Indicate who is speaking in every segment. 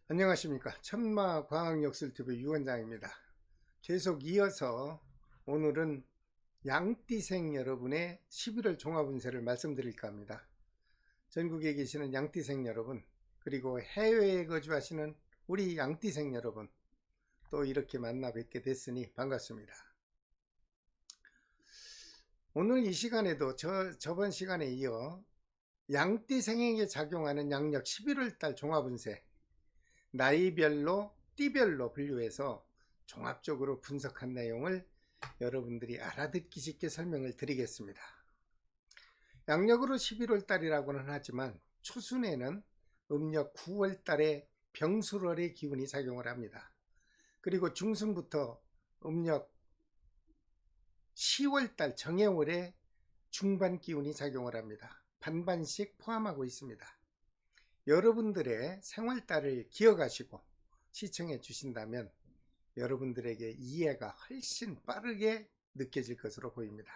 Speaker 1: 안녕하십니까. 천마과학역술TV 유원장입니다. 계속 이어서 오늘은 양띠생 여러분의 11월 종합운세를 말씀드릴까 합니다. 전국에 계시는 양띠생 여러분, 그리고 해외에 거주하시는 우리 양띠생 여러분, 또 이렇게 만나 뵙게 됐으니 반갑습니다. 오늘 이 시간에도 저번 시간에 이어 양띠생에게 작용하는 양력 11월달 종합운세, 나이별로 띠별로 분류해서 종합적으로 분석한 내용을 여러분들이 알아듣기 쉽게 설명을 드리겠습니다. 양력으로 11월 달이라고는 하지만 초순에는 음력 9월 달에 병술월의 기운이 작용을 합니다. 그리고 중순부터 음력 10월 달 정해월의 중반 기운이 작용을 합니다. 반반씩 포함하고 있습니다. 여러분들의 생활달을 기억하시고 시청해 주신다면 여러분들에게 이해가 훨씬 빠르게 느껴질 것으로 보입니다.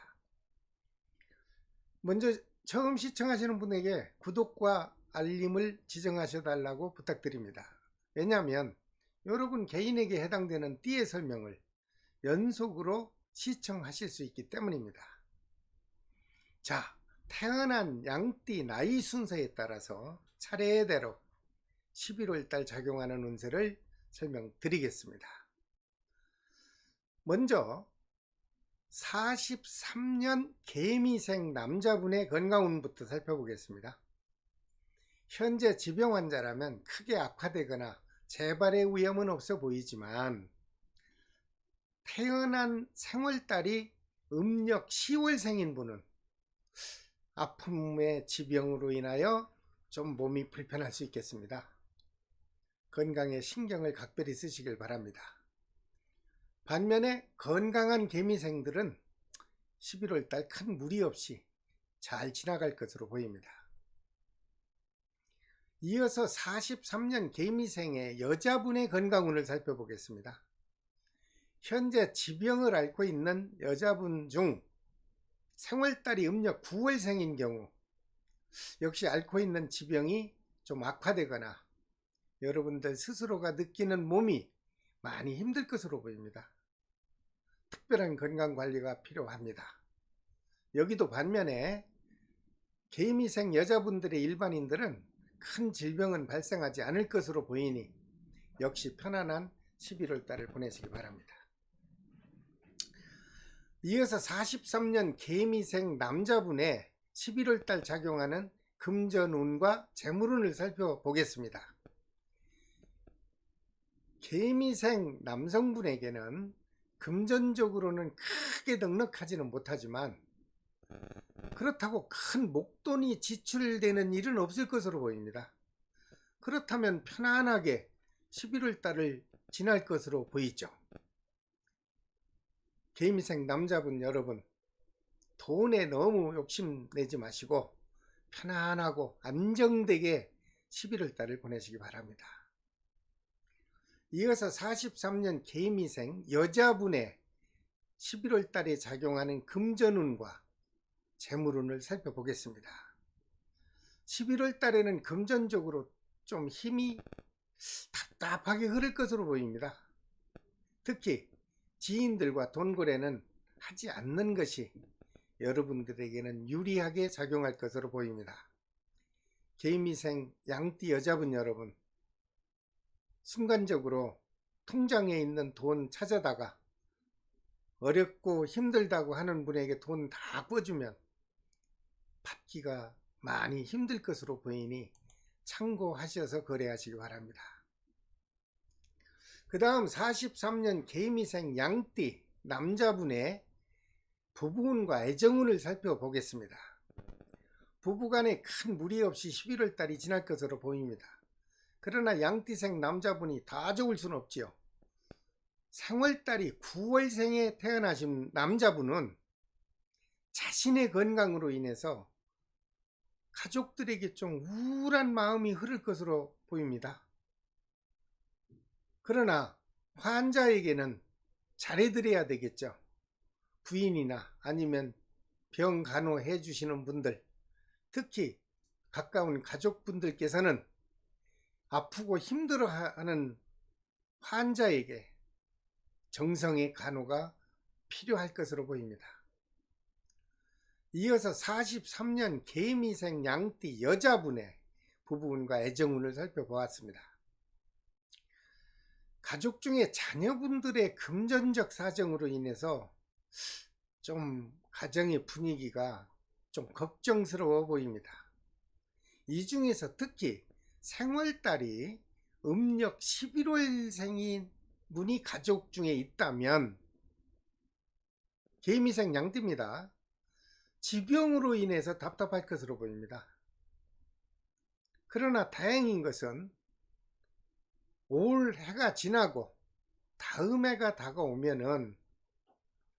Speaker 1: 먼저 처음 시청하시는 분에게 구독과 알림을 지정하셔 달라고 부탁드립니다. 왜냐하면 여러분 개인에게 해당되는 띠의 설명을 연속으로 시청하실 수 있기 때문입니다. 자, 태어난 양띠 나이 순서에 따라서 차례대로 11월달 작용하는 운세를 설명드리겠습니다. 먼저 43년 개미생 남자분의 건강운부터 살펴보겠습니다. 현재 지병 환자라면 크게 악화되거나 재발의 위험은 없어 보이지만 태어난 생월달이 음력 10월생인 분은 아픔의 지병으로 인하여 좀 몸이 불편할 수 있겠습니다. 건강에 신경을 각별히 쓰시길 바랍니다. 반면에 건강한 개미생들은 11월달 큰 무리 없이 잘 지나갈 것으로 보입니다. 이어서 43년 개미생의 여자분의 건강운을 살펴보겠습니다. 현재 지병을 앓고 있는 여자분 중 생월달이 음력 9월생인 경우 역시 앓고 있는 지병이 좀 악화되거나 여러분들 스스로가 느끼는 몸이 많이 힘들 것으로 보입니다. 특별한 건강관리가 필요합니다. 여기도 반면에 개미생 여자분들의 일반인들은 큰 질병은 발생하지 않을 것으로 보이니 역시 편안한 11월달을 보내시기 바랍니다. 이어서 43년 개미생 남자분의 11월달 작용하는 금전운과 재물운을 살펴보겠습니다. 개미생 남성분에게는 금전적으로는 크게 넉넉하지는 못하지만 그렇다고 큰 목돈이 지출되는 일은 없을 것으로 보입니다. 그렇다면 편안하게 11월달을 지날 것으로 보이죠. 개미생 남자분 여러분, 돈에 너무 욕심내지 마시고 편안하고 안정되게 11월달을 보내시기 바랍니다. 이어서 43년 개미생 여자분의 11월달에 작용하는 금전운과 재물운을 살펴보겠습니다. 11월달에는 금전적으로 좀 힘이 답답하게 흐를 것으로 보입니다. 특히 지인들과 돈거래는 하지 않는 것이 여러분들에게는 유리하게 작용할 것으로 보입니다. 개미생 양띠 여자분 여러분, 순간적으로 통장에 있는 돈 찾아다가 어렵고 힘들다고 하는 분에게 돈 다 꿔주면 받기가 많이 힘들 것으로 보이니 참고하셔서 거래하시기 바랍니다. 그 다음 43년 개미생 양띠 남자분의 부부운과 애정운을 살펴보겠습니다. 부부간에 큰 무리 없이 11월달이 지날 것으로 보입니다. 그러나 양띠생 남자분이 다 좋을 수는 없지요. 생월달이 9월생에 태어나신 남자분은 자신의 건강으로 인해서 가족들에게 좀 우울한 마음이 흐를 것으로 보입니다. 그러나 환자에게는 잘해드려야 되겠죠. 부인이나 아니면 병 간호해 주시는 분들, 특히 가까운 가족분들께서는 아프고 힘들어하는 환자에게 정성의 간호가 필요할 것으로 보입니다. 이어서 43년 개미생 양띠 여자분의 부부운과 애정운을 살펴보았습니다. 가족 중에 자녀분들의 금전적 사정으로 인해서 좀 가정의 분위기가 좀 걱정스러워 보입니다. 이 중에서 특히 생월달이 음력 11월생인 분이 가족 중에 있다면 개미생 양띠입니다. 지병으로 인해서 답답할 것으로 보입니다. 그러나 다행인 것은 올 해가 지나고 다음 해가 다가오면은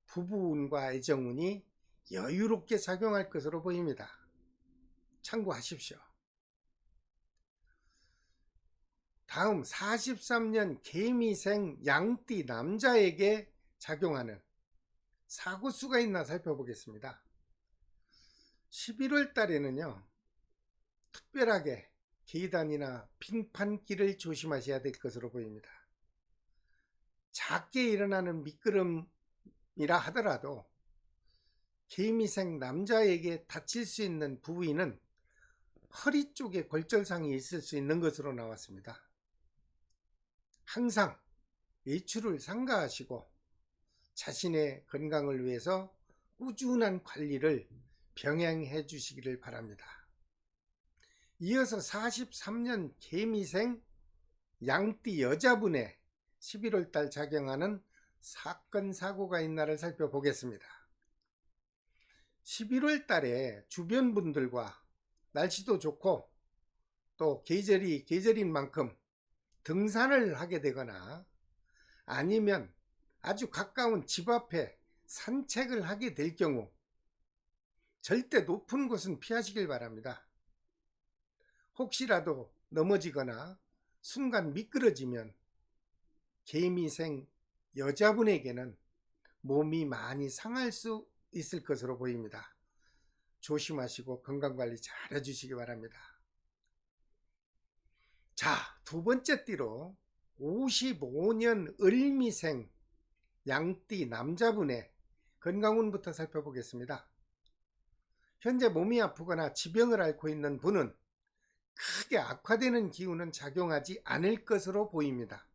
Speaker 1: 부부운과 애정운이 여유롭게 작용할 것으로 보입니다. 참고하십시오. 다음 43년 개미생 양띠 남자에게 작용하는 사고수가 있나 살펴보겠습니다. 11월 달에는요, 특별하게 계단이나 빙판길을 조심하셔야 될 것으로 보입니다. 작게 일어나는 미끄럼이라 하더라도 개미생 남자에게 다칠 수 있는 부위는 허리 쪽에 골절상이 있을 수 있는 것으로 나왔습니다. 항상 외출을 삼가하시고 자신의 건강을 위해서 꾸준한 관리를 병행해 주시기를 바랍니다. 이어서 43년 개미생 양띠 여자분의 11월 달 작용하는 사건 사고가 있나를 살펴보겠습니다. 11월 달에 주변 분들과 날씨도 좋고 또 계절인 만큼 등산을 하게 되거나 아니면 아주 가까운 집 앞에 산책을 하게 될 경우 절대 높은 곳은 피하시길 바랍니다. 혹시라도 넘어지거나 순간 미끄러지면 개미생 여자분에게는 몸이 많이 상할 수 있을 것으로 보입니다. 조심하시고 건강관리 잘 해주시기 바랍니다. 자, 두 번째 띠로 55년 을미생 양띠 남자분의 건강운부터 살펴보겠습니다. 현재 몸이 아프거나 지병을 앓고 있는 분은 크게 악화되는 기운은 작용하지 않을 것으로 보입니다.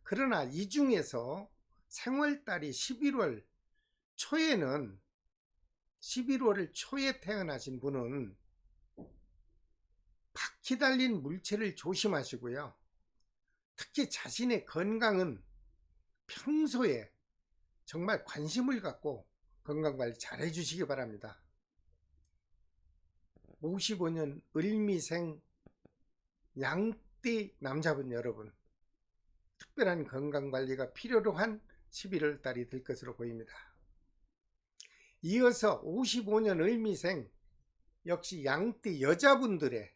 Speaker 1: 그러나 이 중에서 생월달이 11월 초에 태어나신 분은 바퀴 달린 물체를 조심하시고요. 특히 자신의 건강은 평소에 정말 관심을 갖고 건강관리 잘 해주시기 바랍니다. 55년 을미생 양띠 남자분 여러분, 특별한 건강관리가 필요로 한 11월 달이 될 것으로 보입니다. 이어서 55년 을미생 역시 양띠 여자분들의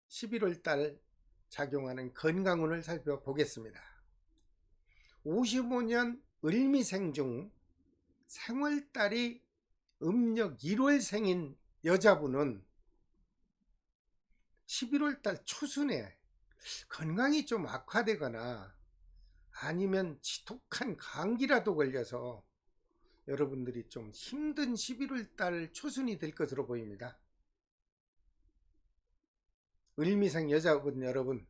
Speaker 1: 11월 달 작용하는 건강운을 살펴보겠습니다. 55년 을미생 중 생월달이 음력 1월생인 여자분은 11월달 초순에 건강이 좀 악화되거나 아니면 지독한 감기라도 걸려서 여러분들이 좀 힘든 11월달 초순이 될 것으로 보입니다. 을미생 여자분 여러분,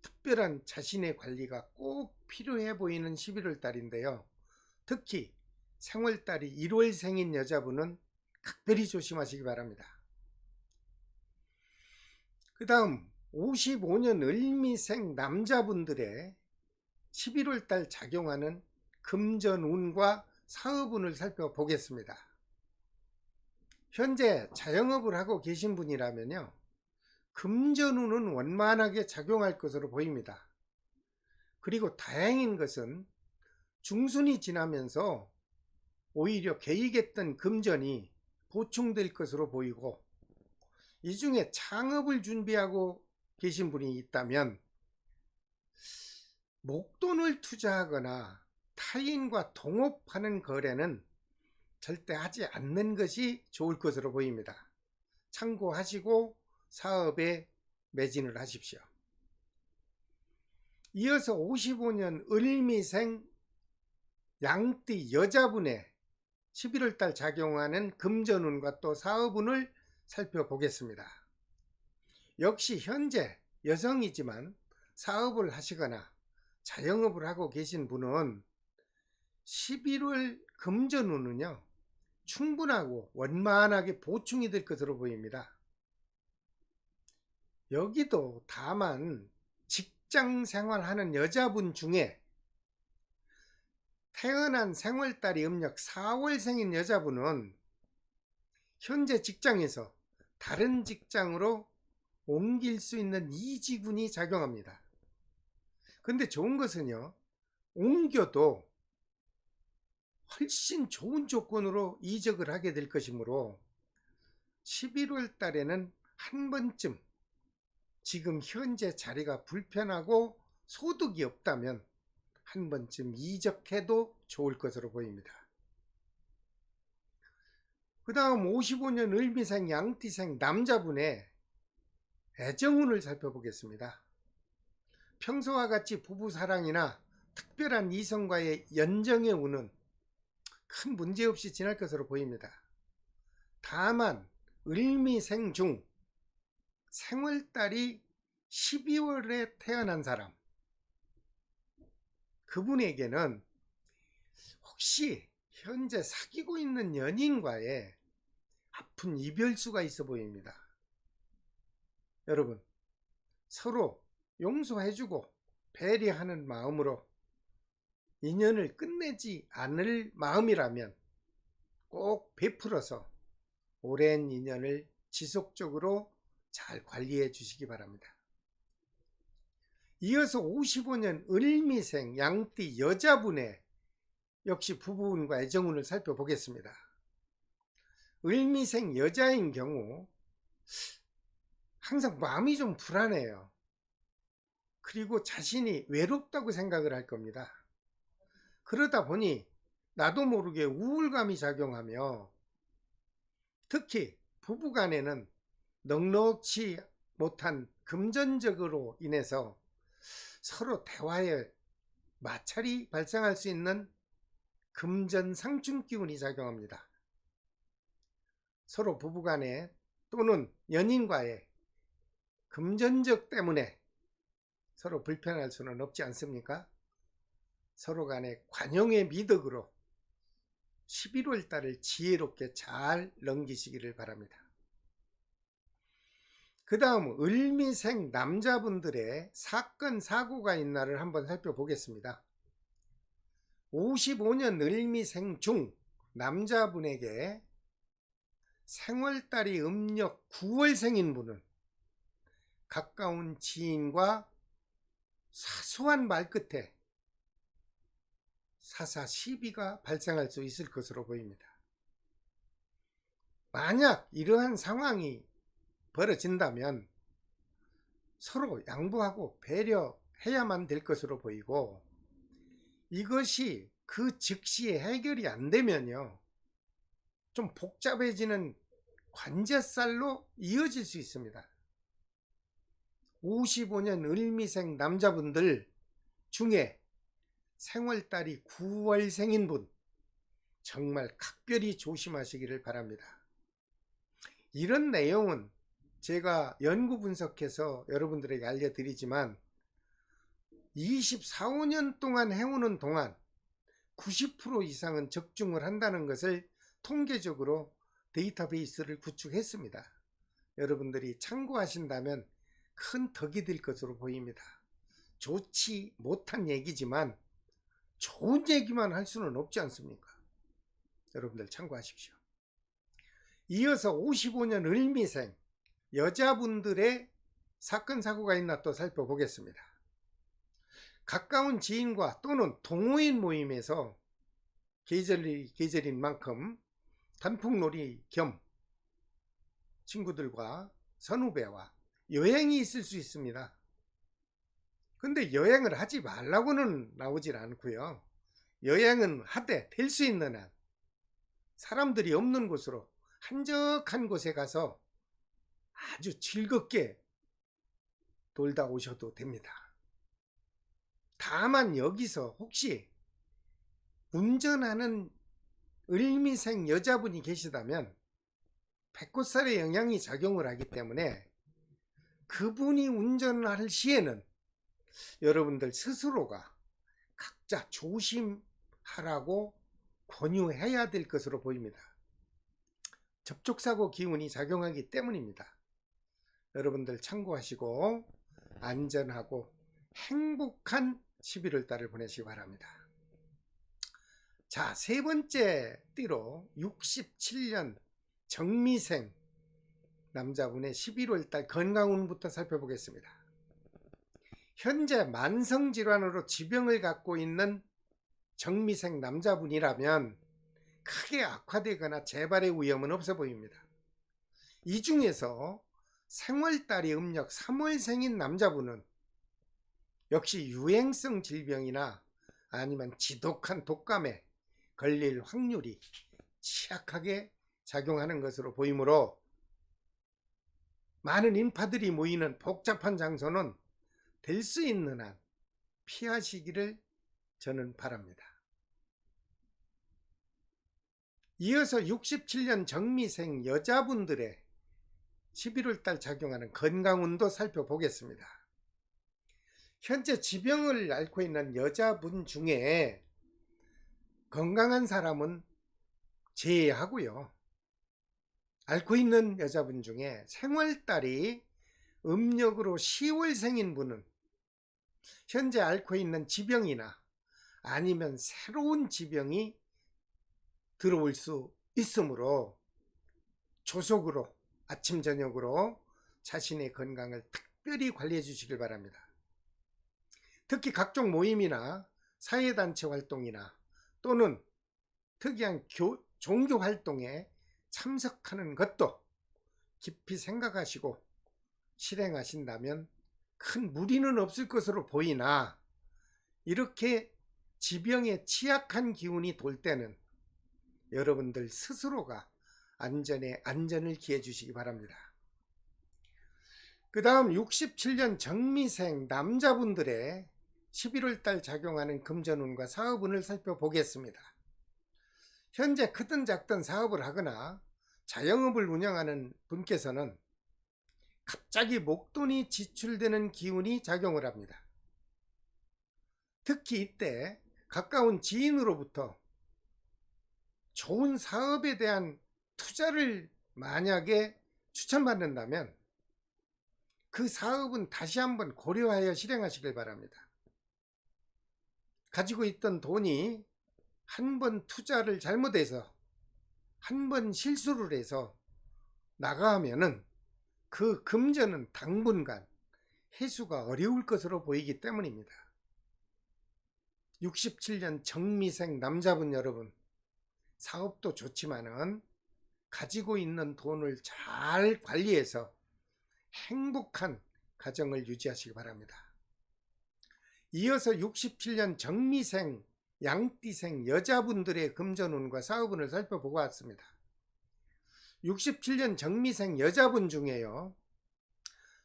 Speaker 1: 특별한 자신의 관리가 꼭 필요해 보이는 11월달인데요. 특히 생월달이 1월생인 여자분은 각별히 조심하시기 바랍니다. 그 다음 55년 을미생 남자분들의 11월달 작용하는 금전운과 사업운을 살펴보겠습니다. 현재 자영업을 하고 계신 분이라면요, 금전운은 원만하게 작용할 것으로 보입니다. 그리고 다행인 것은 중순이 지나면서 오히려 개익했던 금전이 보충될 것으로 보이고, 이 중에 창업을 준비하고 계신 분이 있다면 목돈을 투자하거나 타인과 동업하는 거래는 절대 하지 않는 것이 좋을 것으로 보입니다. 참고하시고 사업에 매진을 하십시오. 이어서 55년 을미생 양띠 여자분의 11월달 작용하는 금전운과 또 사업운을 살펴보겠습니다. 역시 현재 여성이지만 사업을 하시거나 자영업을 하고 계신 분은 11월 금전운은요, 충분하고 원만하게 보충이 될 것으로 보입니다. 여기도 다만 직장 생활하는 여자분 중에 태어난 생월달이 음력 4월생인 여자분은 현재 직장에서 다른 직장으로 옮길 수 있는 이직운이 작용합니다. 근데 좋은 것은요, 옮겨도 훨씬 좋은 조건으로 이적을 하게 될 것이므로 11월 달에는 한 번쯤 지금 현재 자리가 불편하고 소득이 없다면 한 번쯤 이적해도 좋을 것으로 보입니다. 그 다음 55년 을미생 양띠생 남자분의 애정운을 살펴보겠습니다. 평소와 같이 부부사랑이나 특별한 이성과의 연정의 운은 큰 문제 없이 지날 것으로 보입니다. 다만 을미생 중 생월달이 12월에 태어난 사람, 그분에게는 혹시 현재 사귀고 있는 연인과의 아픈 이별수가 있어 보입니다. 여러분, 서로 용서해주고 배려하는 마음으로 인연을 끝내지 않을 마음이라면 꼭 베풀어서 오랜 인연을 지속적으로 잘 관리해 주시기 바랍니다. 이어서 55년 을미생 양띠 여자분의 역시 부부운과 애정운을 살펴보겠습니다. 을미생 여자인 경우 항상 마음이 좀 불안해요. 그리고 자신이 외롭다고 생각을 할 겁니다. 그러다 보니 나도 모르게 우울감이 작용하며 특히 부부간에는 넉넉지 못한 금전적으로 인해서 서로 대화에 마찰이 발생할 수 있는 금전상충 기운이 작용합니다. 서로 부부간에 또는 연인과의 금전적 때문에 서로 불편할 수는 없지 않습니까? 서로 간의 관용의 미덕으로 11월 달을 지혜롭게 잘 넘기시기를 바랍니다. 그 다음 을미생 남자분들의 사건 사고가 있나를 한번 살펴보겠습니다. 55년 을미생 중 남자분에게 생월달이 음력 9월생인 분은 가까운 지인과 사소한 말끝에 사사 시비가 발생할 수 있을 것으로 보입니다. 만약 이러한 상황이 벌어진다면 서로 양보하고 배려해야만 될 것으로 보이고, 이것이 그 즉시에 해결이 안 되면요, 좀 복잡해지는 관제살로 이어질 수 있습니다. 55년 을미생 남자분들 중에 생월달이 9월생인 분 정말 각별히 조심하시기를 바랍니다. 이런 내용은 제가 연구 분석해서 여러분들에게 알려드리지만 24, 5년 동안 해오는 동안 90% 이상은 적중을 한다는 것을 통계적으로 데이터베이스를 구축했습니다. 여러분들이 참고하신다면 큰 덕이 될 것으로 보입니다. 좋지 못한 얘기지만 좋은 얘기만 할 수는 없지 않습니까? 여러분들 참고하십시오. 이어서 55년 을미생 여자분들의 사건 사고가 있나 또 살펴보겠습니다. 가까운 지인과 또는 동호인 모임에서 계절인 만큼 단풍놀이 겸 친구들과 선후배와 여행이 있을 수 있습니다. 근데 여행을 하지 말라고는 나오질 않고요, 여행은 하되 될 수 있는 한 사람들이 없는 곳으로 한적한 곳에 가서 아주 즐겁게 놀다 오셔도 됩니다. 다만 여기서 혹시 운전하는 을미생 여자분이 계시다면 백호살의 영향이 작용을 하기 때문에 그분이 운전할 시에는 여러분들 스스로가 각자 조심하라고 권유해야 될 것으로 보입니다. 접촉사고 기운이 작용하기 때문입니다. 여러분들 참고하시고 안전하고 행복한 11월 달을 보내시기 바랍니다. 자, 세 번째 띠로 67년 정미생 남자분의 11월 달 건강운부터 살펴보겠습니다. 현재 만성질환으로 지병을 갖고 있는 정미생 남자분이라면 크게 악화되거나 재발의 위험은 없어 보입니다. 이 중에서 생월달이 음력 3월생인 남자분은 역시 유행성 질병이나 아니면 지독한 독감에 걸릴 확률이 취약하게 작용하는 것으로 보이므로 많은 인파들이 모이는 복잡한 장소는 될 수 있는 한 피하시기를 저는 바랍니다. 이어서 67년 정미생 여자분들의 11월 달 작용하는 건강운도 살펴보겠습니다. 현재 지병을 앓고 있는 여자분 중에 건강한 사람은 제외하고요. 앓고 있는 여자분 중에 생월달이 음력으로 10월생인 분은 현재 앓고 있는 지병이나 아니면 새로운 지병이 들어올 수 있으므로 조속으로 아침 저녁으로 자신의 건강을 특별히 관리해 주시길 바랍니다. 특히 각종 모임이나 사회단체 활동이나 또는 특이한 종교 활동에 참석하는 것도 깊이 생각하시고 실행하신다면 큰 무리는 없을 것으로 보이나 이렇게 지병에 취약한 기운이 돌 때는 여러분들 스스로가 안전을 기해 주시기 바랍니다. 그 다음 67년 정미생 남자분들의 11월 달 작용하는 금전운과 사업운을 살펴보겠습니다. 현재 크든 작든 사업을 하거나 자영업을 운영하는 분께서는 갑자기 목돈이 지출되는 기운이 작용을 합니다. 특히 이때 가까운 지인으로부터 좋은 사업에 대한 투자를 만약에 추천받는다면 그 사업은 다시 한번 고려하여 실행하시길 바랍니다. 가지고 있던 돈이 한 번 투자를 잘못해서 한 번 실수를 해서 나가면은 그 금전은 당분간 회수가 어려울 것으로 보이기 때문입니다. 67년 정미생 남자분 여러분, 사업도 좋지만은 가지고 있는 돈을 잘 관리해서 행복한 가정을 유지하시기 바랍니다. 이어서 67년 정미생 양띠생 여자분들의 금전운과 사업운을 살펴보고 왔습니다. 67년 정미생 여자분 중에요,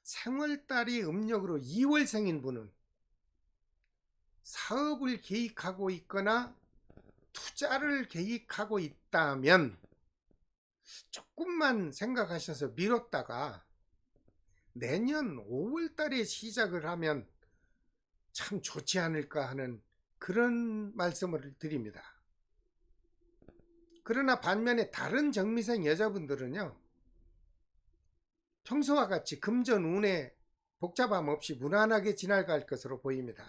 Speaker 1: 생월달이 음력으로 2월생인 분은 사업을 계획하고 있거나 투자를 계획하고 있다면 조금만 생각하셔서 미뤘다가 내년 5월달에 시작을 하면 참 좋지 않을까 하는 그런 말씀을 드립니다. 그러나 반면에 다른 정미생 여자분들은요, 평소와 같이 금전운에 복잡함 없이 무난하게 지나갈 것으로 보입니다.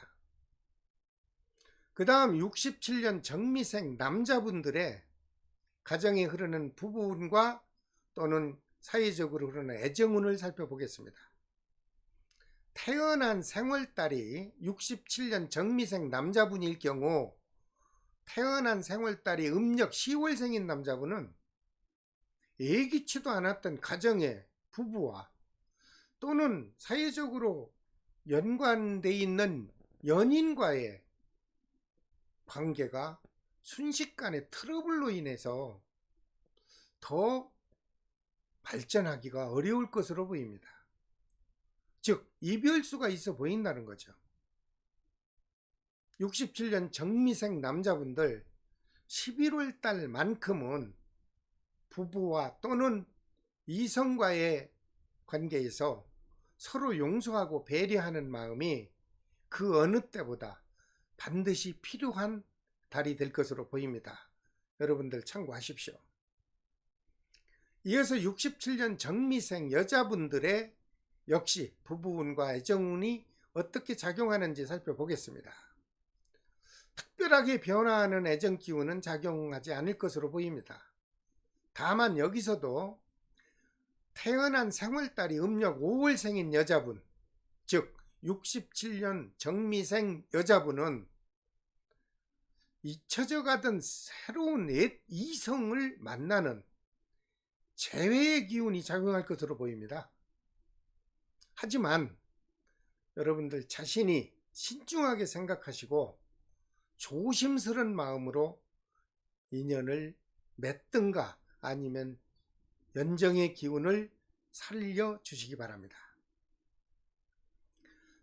Speaker 1: 그 다음 67년 정미생 남자분들의 가정에 흐르는 부부운과 또는 사회적으로 흐르는 애정운을 살펴보겠습니다. 태어난 생월달이 67년 정미생 남자분일 경우 태어난 생월달이 음력 10월생인 남자분은 예기치도 않았던 가정의 부부와 또는 사회적으로 연관되어 있는 연인과의 관계가 순식간에 트러블로 인해서 더 발전하기가 어려울 것으로 보입니다. 즉 이별수가 있어 보인다는 거죠. 67년 정미생 남자분들 11월 달만큼은 부부와 또는 이성과의 관계에서 서로 용서하고 배려하는 마음이 그 어느 때보다 반드시 필요한 달이 될 것으로 보입니다. 여러분들 참고하십시오. 이어서 67년 정미생 여자분들의 역시 부부운과 애정운이 어떻게 작용하는지 살펴보겠습니다. 특별하게 변화하는 애정기운은 작용하지 않을 것으로 보입니다. 다만 여기서도 태어난 생월달이 음력 5월생인 여자분, 즉 67년 정미생 여자분은 잊혀져 가던 새로운 옛 이성을 만나는 재회의 기운이 작용할 것으로 보입니다. 하지만 여러분들 자신이 신중하게 생각하시고 조심스런 마음으로 인연을 맺든가 아니면 연정의 기운을 살려주시기 바랍니다.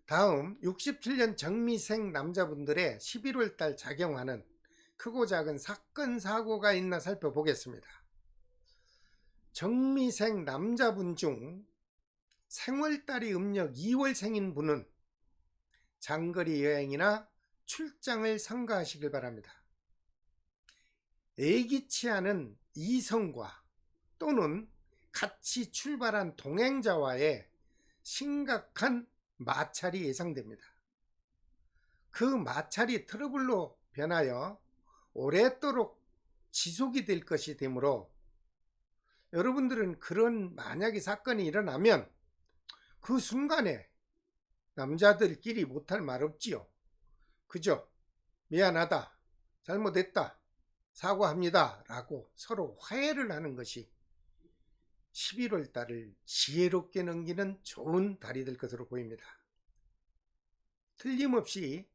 Speaker 1: 다음 67년 정미생 남자분들의 11월달 작용하는 크고 작은 사건 사고가 있나 살펴보겠습니다. 정미생 남자분 중 생월달이 음력 2월생인 분은 장거리 여행이나 출장을 삼가하시길 바랍니다. 예기치 않은 이성과 또는 같이 출발한 동행자와의 심각한 마찰이 예상됩니다. 그 마찰이 트러블로 변하여 오랫도록 지속이 될 것이 되므로 여러분들은 그런 만약에 사건이 일어나면 그 순간에 남자들끼리 못할 말 없지요. 그죠? 미안하다, 잘못했다, 사과합니다 라고 서로 화해를 하는 것이 11월 달을 지혜롭게 넘기는 좋은 달이 될 것으로 보입니다. 틀림없이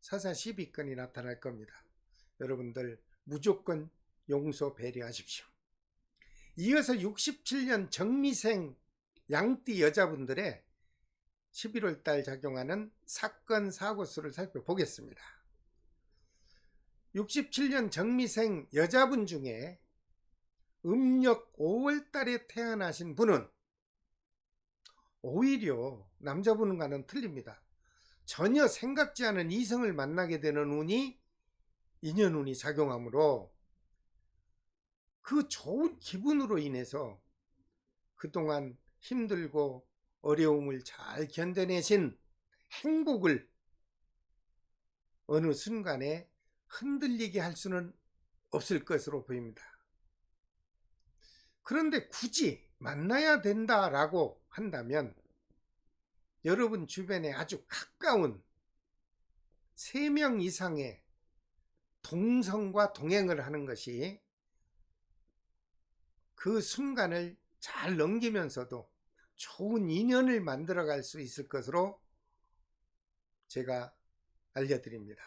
Speaker 1: 서사시비권이 나타날 겁니다. 여러분들 무조건 용서 배려하십시오. 이어서 67년 정미생 양띠 여자분들의 11월 달 작용하는 사건 사고 수를 살펴보겠습니다. 67년 정미생 여자분 중에 음력 5월 달에 태어나신 분은 오히려 남자분과는 틀립니다. 전혀 생각지 않은 이성을 만나게 되는 운이 인연운이 작용하므로 그 좋은 기분으로 인해서 그동안 힘들고 어려움을 잘 견뎌내신 행복을 어느 순간에 흔들리게 할 수는 없을 것으로 보입니다. 그런데 굳이 만나야 된다라고 한다면 여러분 주변에 아주 가까운 3명 이상의 동성과 동행을 하는 것이 그 순간을 잘 넘기면서도 좋은 인연을 만들어갈 수 있을 것으로 제가 알려드립니다.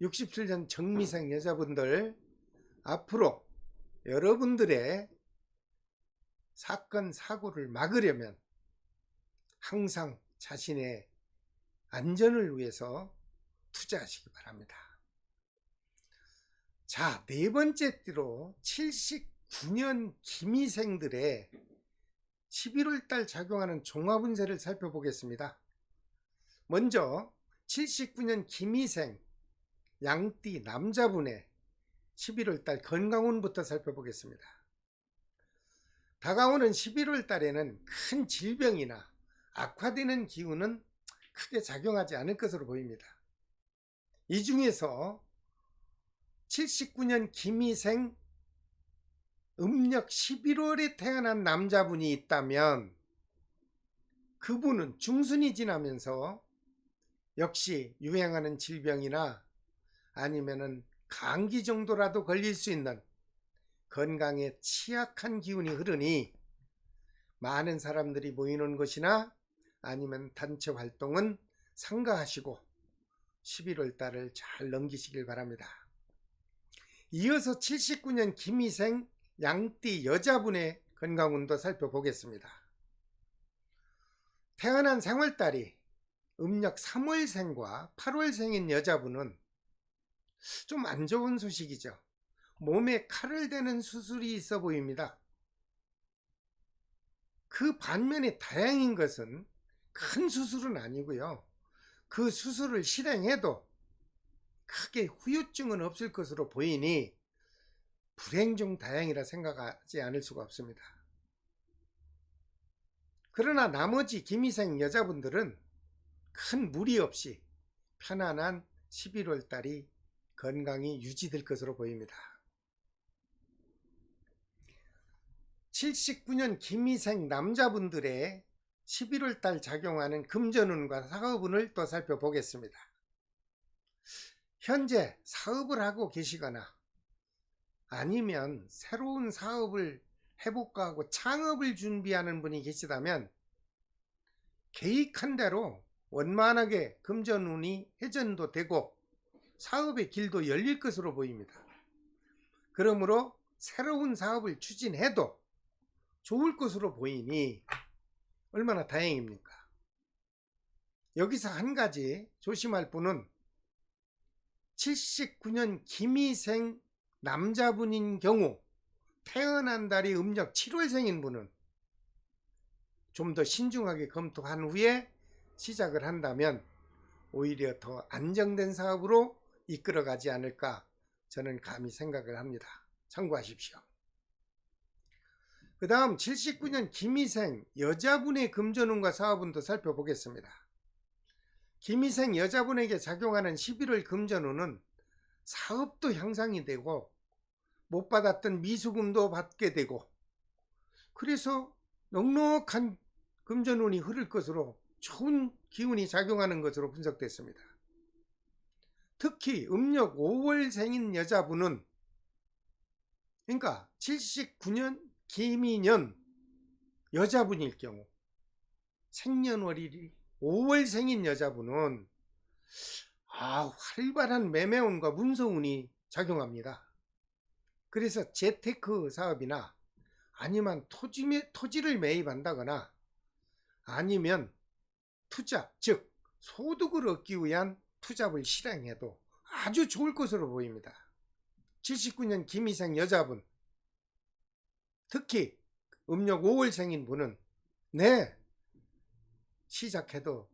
Speaker 1: 67년 정미생 여자분들 앞으로 여러분들의 사건 사고를 막으려면 항상 자신의 안전을 위해서 투자하시기 바랍니다. 자, 네 번째 띠로 79년 기미생들의 11월 달 작용하는 종합운세를 살펴보겠습니다. 먼저 79년 기미생 양띠 남자분의 11월 달 건강운부터 살펴보겠습니다. 다가오는 11월 달에는 큰 질병이나 악화되는 기운은 크게 작용하지 않을 것으로 보입니다. 이 중에서 79년 기미생 음력 11월에 태어난 남자분이 있다면 그분은 중순이 지나면서 역시 유행하는 질병이나 아니면은 감기 정도라도 걸릴 수 있는 건강에 취약한 기운이 흐르니 많은 사람들이 모이는 것이나 아니면 단체 활동은 삼가하시고 11월 달을 잘 넘기시길 바랍니다. 이어서 79년 기미생 양띠 여자분의 건강운도 살펴보겠습니다. 태어난 생월달이 음력 3월생과 8월생인 여자분은 좀 안 좋은 소식이죠. 몸에 칼을 대는 수술이 있어 보입니다. 그 반면에 다행인 것은 큰 수술은 아니고요. 그 수술을 실행해도 크게 후유증은 없을 것으로 보이니 불행 중 다행이라 생각하지 않을 수가 없습니다. 그러나 나머지 김희생 여자분들은 큰 무리 없이 편안한 11월 달이 건강이 유지될 것으로 보입니다. 79년 김희생 남자분들의 11월 달 작용하는 금전운과 사업운을 또 살펴보겠습니다. 현재 사업을 하고 계시거나 아니면 새로운 사업을 해볼까 하고 창업을 준비하는 분이 계시다면 계획한 대로 원만하게 금전운이 회전도 되고 사업의 길도 열릴 것으로 보입니다. 그러므로 새로운 사업을 추진해도 좋을 것으로 보이니 얼마나 다행입니까? 여기서 한 가지 조심할 분은 79년 김희생 남자분인 경우 태어난 달이 음력 7월생인 분은 좀 더 신중하게 검토한 후에 시작을 한다면 오히려 더 안정된 사업으로 이끌어가지 않을까 저는 감히 생각을 합니다. 참고하십시오. 그 다음 79년 김희생 여자분의 금전운과 사업운도 살펴보겠습니다. 김희생 여자분에게 작용하는 11월 금전운은 사업도 향상이 되고 못 받았던 미수금도 받게 되고 그래서 넉넉한 금전운이 흐를 것으로 좋은 기운이 작용하는 것으로 분석됐습니다. 특히 음력 5월생인 여자분은 그러니까 79년 김희년 여자분일 경우 생년월일이 5월생인 여자분은 활발한 매매운과 문서운이 작용합니다. 그래서 재테크 사업이나 아니면 토지를 매입한다거나 아니면 투자, 즉 소득을 얻기 위한 투잡을 실행해도 아주 좋을 것으로 보입니다. 79년 김희생 여자분, 특히 음력 5월생인 분은 시작해도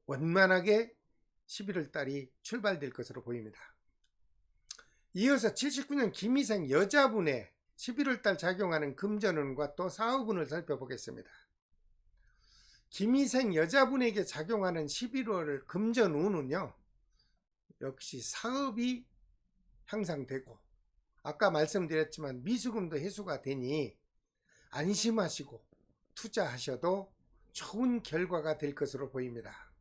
Speaker 1: 원만하게 11월 달이 출발될 것으로 보입니다. 이어서 79년 김희생 여자분의 11월 달 작용하는 금전운과 또 사업운을 살펴보겠습니다. 김희생 여자분에게 작용하는 11월 금전운은요, 역시 사업이 향상되고 아까 말씀드렸지만 미수금도 회수가 되니 안심하시고 투자하셔도 좋은 결과가 될 것으로 보입니다.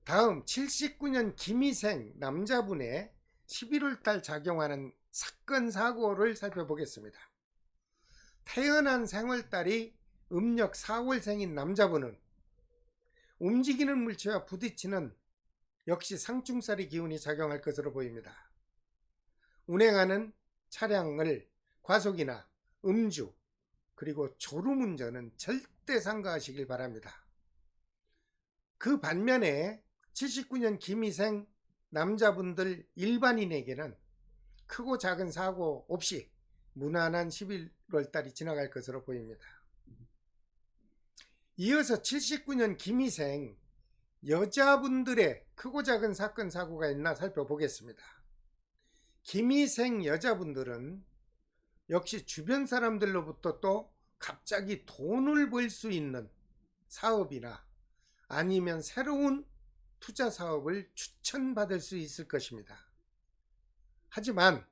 Speaker 1: 다음 79년 김희생 남자분의 11월 달 작용하는 사건 사고를 살펴보겠습니다. 태어난 생월달이 음력 4월생인 남자분은 움직이는 물체와 부딪히는 역시 상충살이 기운이 작용할 것으로 보입니다. 운행하는 차량을 과속이나 음주 그리고 졸음운전은 절대 삼가하시길 바랍니다. 그 반면에 79년 김희생 남자분들 일반인에게는 크고 작은 사고 없이 무난한 11월 달이 지나갈 것으로 보입니다. 이어서 79년 김희생 여자분들의 크고 작은 사건 사고가 있나 살펴보겠습니다. 김희생 여자분들은 역시 주변 사람들로부터 또 갑자기 돈을 벌 수 있는 사업이나 아니면 새로운 투자 사업을 추천받을 수 있을 것입니다. 하지만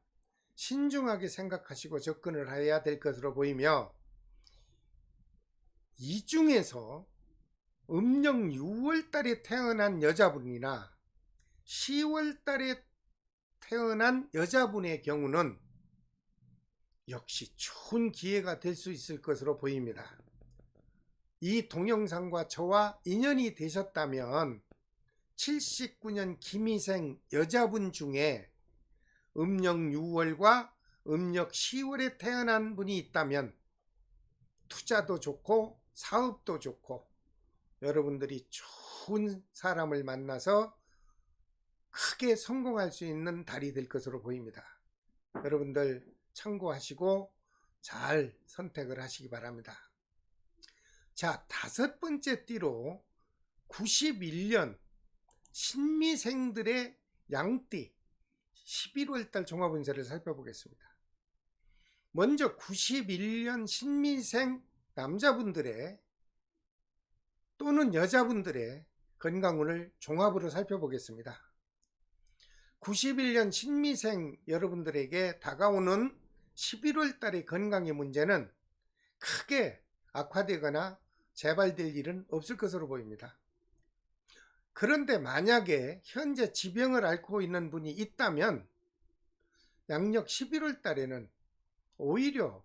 Speaker 1: 신중하게 생각하시고 접근을 해야 될 것으로 보이며 이 중에서 음력 6월 달에 태어난 여자분이나 10월 달에 태어난 여자분의 경우는 역시 좋은 기회가 될 수 있을 것으로 보입니다. 이 동영상과 저와 인연이 되셨다면 79년 김희생 여자분 중에 음력 6월과 음력 10월에 태어난 분이 있다면 투자도 좋고 사업도 좋고 여러분들이 좋은 사람을 만나서 크게 성공할 수 있는 달이 될 것으로 보입니다. 여러분들 참고하시고 잘 선택을 하시기 바랍니다. 자, 5번째 띠로 91년 신미생들의 양띠 11월달 종합운세를 살펴보겠습니다. 먼저 91년 신미생 남자분들의 또는 여자분들의 건강운을 종합으로 살펴보겠습니다. 91년 신미생 여러분들에게 다가오는 11월 달의 건강의 문제는 크게 악화되거나 재발될 일은 없을 것으로 보입니다. 그런데 만약에 현재 지병을 앓고 있는 분이 있다면 양력 11월 달에는 오히려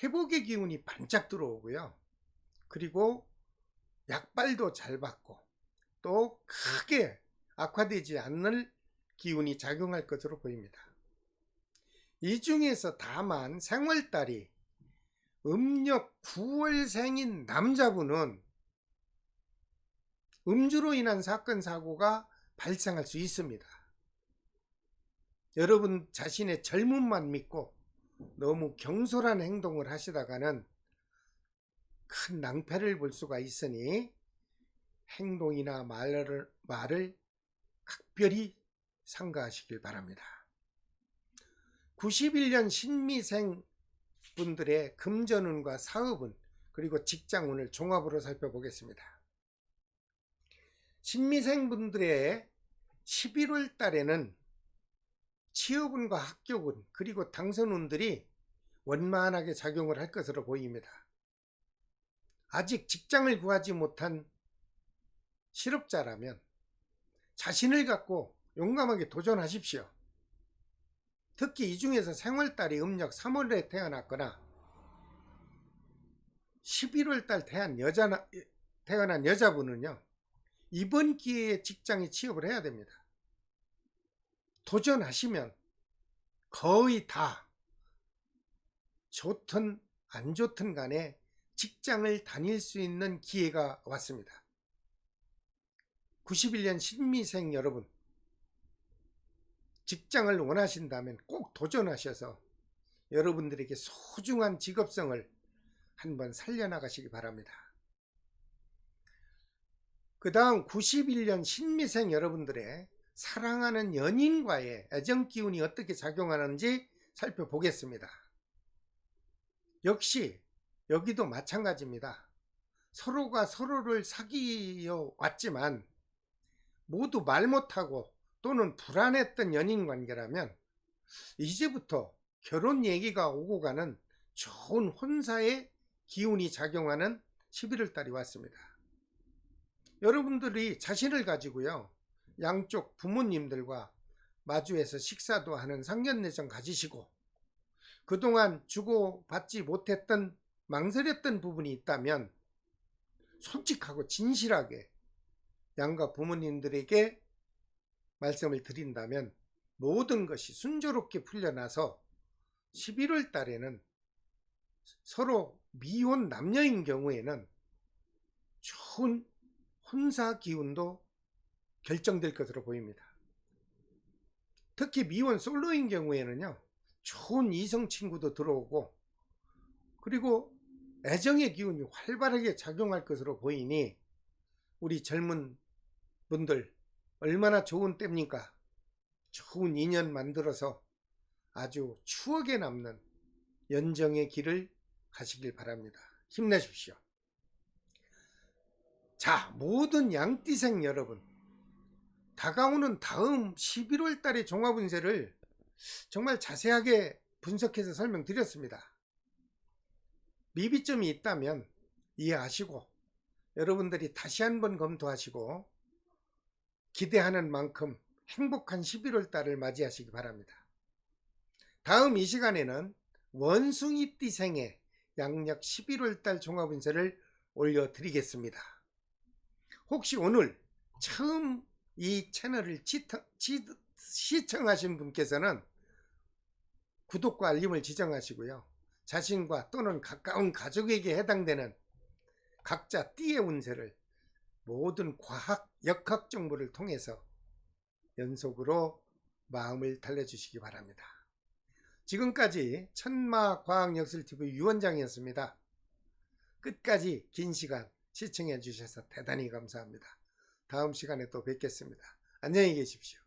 Speaker 1: 회복의 기운이 반짝 들어오고요. 그리고 약발도 잘 받고 또 크게 악화되지 않을 기운이 작용할 것으로 보입니다. 이 중에서 다만 생월달이 음력 9월생인 남자분은 음주로 인한 사건 사고가 발생할 수 있습니다. 여러분 자신의 젊음만 믿고 너무 경솔한 행동을 하시다가는 큰 낭패를 볼 수가 있으니 행동이나 말을 각별히 삼가하시길 바랍니다. 91년 신미생 분들의 금전운과 사업운 그리고 직장운을 종합으로 살펴보겠습니다. 신미생 분들의 11월 달에는 취업운과 합격운 그리고 당선운들이 원만하게 작용을 할 것으로 보입니다. 아직 직장을 구하지 못한 실업자라면 자신을 갖고 용감하게 도전하십시오. 특히 이 중에서 생월달이 음력 3월에 태어났거나 11월달 태어난 여자분은요, 이번 기회에 직장에 취업을 해야 됩니다. 도전하시면 거의 다 좋든 안 좋든 간에 직장을 다닐 수 있는 기회가 왔습니다. 91년 신미생 여러분, 직장을 원하신다면 꼭 도전하셔서 여러분들에게 소중한 직업성을 한번 살려나가시기 바랍니다. 그 다음 91년 신미생 여러분들의 사랑하는 연인과의 애정 기운이 어떻게 작용하는지 살펴보겠습니다. 역시 여기도 마찬가지입니다. 서로가 서로를 사귀어 왔지만 모두 말 못하고 또는 불안했던 연인 관계라면 이제부터 결혼 얘기가 오고 가는 좋은 혼사의 기운이 작용하는 11월 달이 왔습니다. 여러분들이 자신을 가지고요, 양쪽 부모님들과 마주해서 식사도 하는 상견례정 가지시고 그동안 주고받지 못했던 망설였던 부분이 있다면 솔직하고 진실하게 양가 부모님들에게 말씀을 드린다면 모든 것이 순조롭게 풀려나서 11월 달에는 서로 미혼 남녀인 경우에는 좋은 혼사 기운도 결정될 것으로 보입니다. 특히 미혼 솔로인 경우에는요, 좋은 이성 친구도 들어오고 그리고 애정의 기운이 활발하게 작용할 것으로 보이니 우리 젊은 분들 얼마나 좋은 때입니까? 좋은 인연 만들어서 아주 추억에 남는 연정의 길을 가시길 바랍니다. 힘내십시오. 자, 모든 양띠생 여러분, 다가오는 다음 11월 달의 종합운세를 정말 자세하게 분석해서 설명드렸습니다. 미비점이 있다면 이해하시고 여러분들이 다시 한번 검토하시고 기대하는 만큼 행복한 11월 달을 맞이하시기 바랍니다. 다음 이 시간에는 원숭이띠생의 양력 11월 달 종합운세를 올려드리겠습니다. 혹시 오늘 처음 이 채널을 시청하신 분께서는 구독과 알림을 지정하시고요, 자신과 또는 가까운 가족에게 해당되는 각자 띠의 운세를 모든 과학, 역학 정보를 통해서 연속으로 마음을 달래주시기 바랍니다. 지금까지 천마과학역술TV 유원장이었습니다. 끝까지 긴 시간 시청해 주셔서 대단히 감사합니다. 다음 시간에 또 뵙겠습니다. 안녕히 계십시오.